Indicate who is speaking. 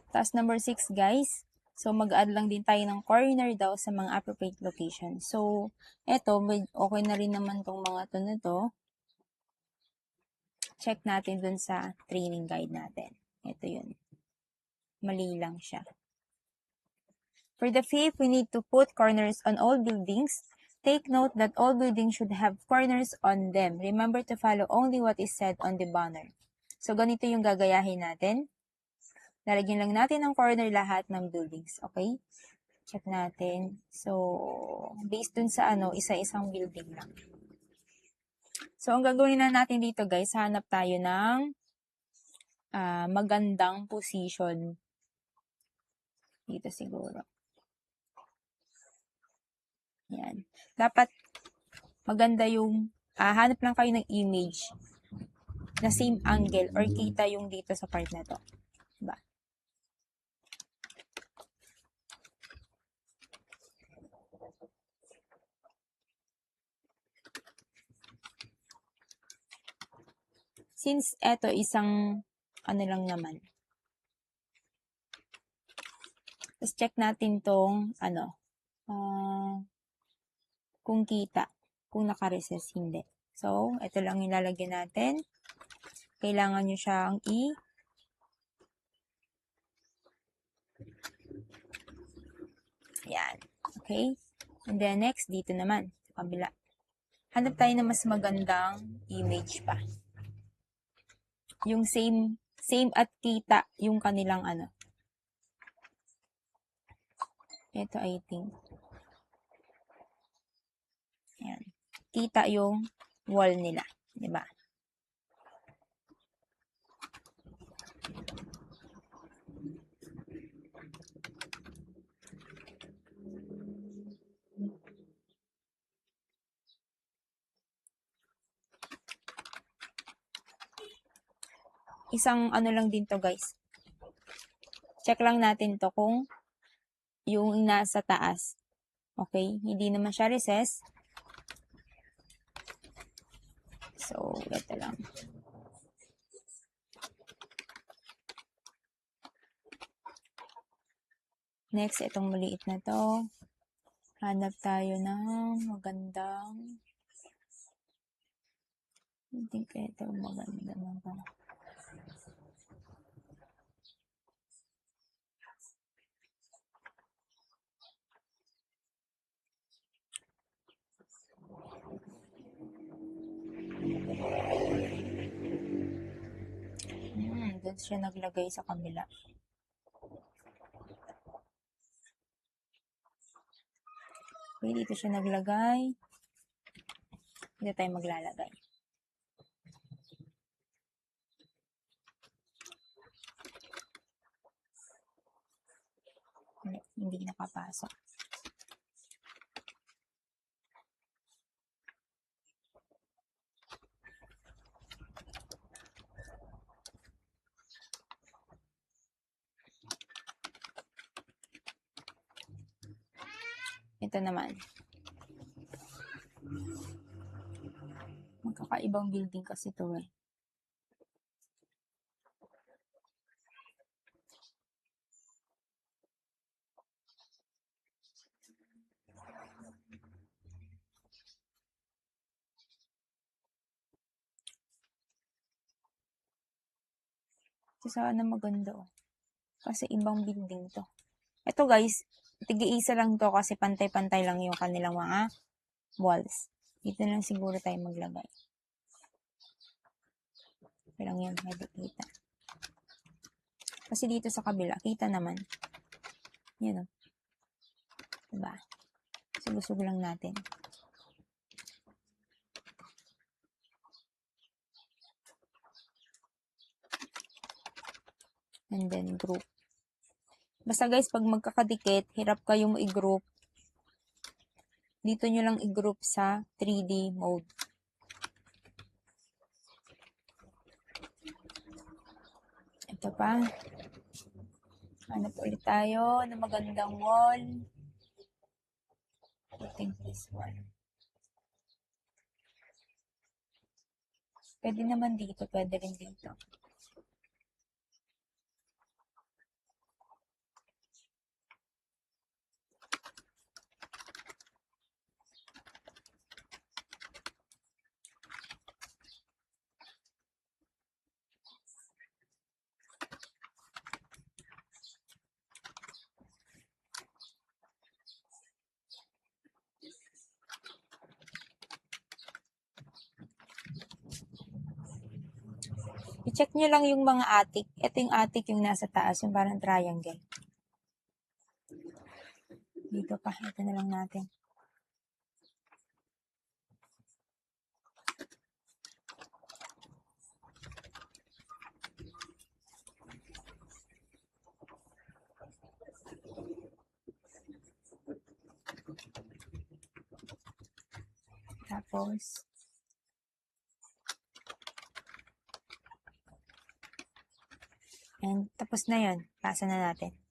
Speaker 1: Tapos number 6 guys, so mag-add lang din tayo ng corner daw sa mga appropriate location. So, eto, okay na rin naman tong mga to na to. Check natin dun sa training guide natin. Ito yun. Mali lang siya. For the fifth, we need to put corners on all buildings. Take note that all buildings should have corners on them. Remember to follow only what is said on the banner. So, ganito yung gagayahin natin. Lalagyan lang natin ng corner lahat ng buildings. Okay? Check natin. So, based dun sa isa-isang building lang. So, ang gagawin na natin dito guys, hanap tayo ng magandang position. Dito siguro. Yan. Dapat maganda yung, hanap lang kayo ng image na same angle or kita yung dito sa part na to. Diba? Since eto isang lang naman. Tapos check natin tong kung kita, kung naka-recess, hindi. So, ito lang ilalagay natin. Kailangan nyo siyang Yan. Okay? And then next, dito naman, sa kabila. Hanap tayo na mas magandang image pa. Yung same at kita yung kanilang Ito, I think. Yan. Kita yung wall nila. Diba? Isang lang din to guys. Check lang natin to kung yung nasa taas. Okay? Hindi naman siya recess. So, ito lang. Next, itong maliit na to. Hanap tayo ng magandang. I think ito maganda naman. Doon siya naglagay sa kabila. Okay, dito siya naglagay. Dito tayo maglalagay. Hindi nakapasok. Ito naman. Magkakaibang building kasi ito eh. Sana maganda oh. Kasi ibang building to. Ito guys, tig-iisa lang to kasi pantay-pantay lang yung kanilang mga walls. Dito lang siguro tayo maglagay. Ito lang yung hindi kita. Kasi dito sa kabila, kita naman. Yan o. Diba? Susug lang natin. And then group. Basta guys, pag magkakadikit, hirap kayong i-group. Dito nyo lang i-group sa 3D mode. Ito pa. Hanap ulit tayo na magandang wall. I think this one. Pwede naman dito, pwede rin dito. I-check nyo lang yung mga attic. Ito yung attic yung nasa taas, yung parang triangle. Dito pa, ito na lang natin. Tapos, and tapos na yun. Pasa na natin.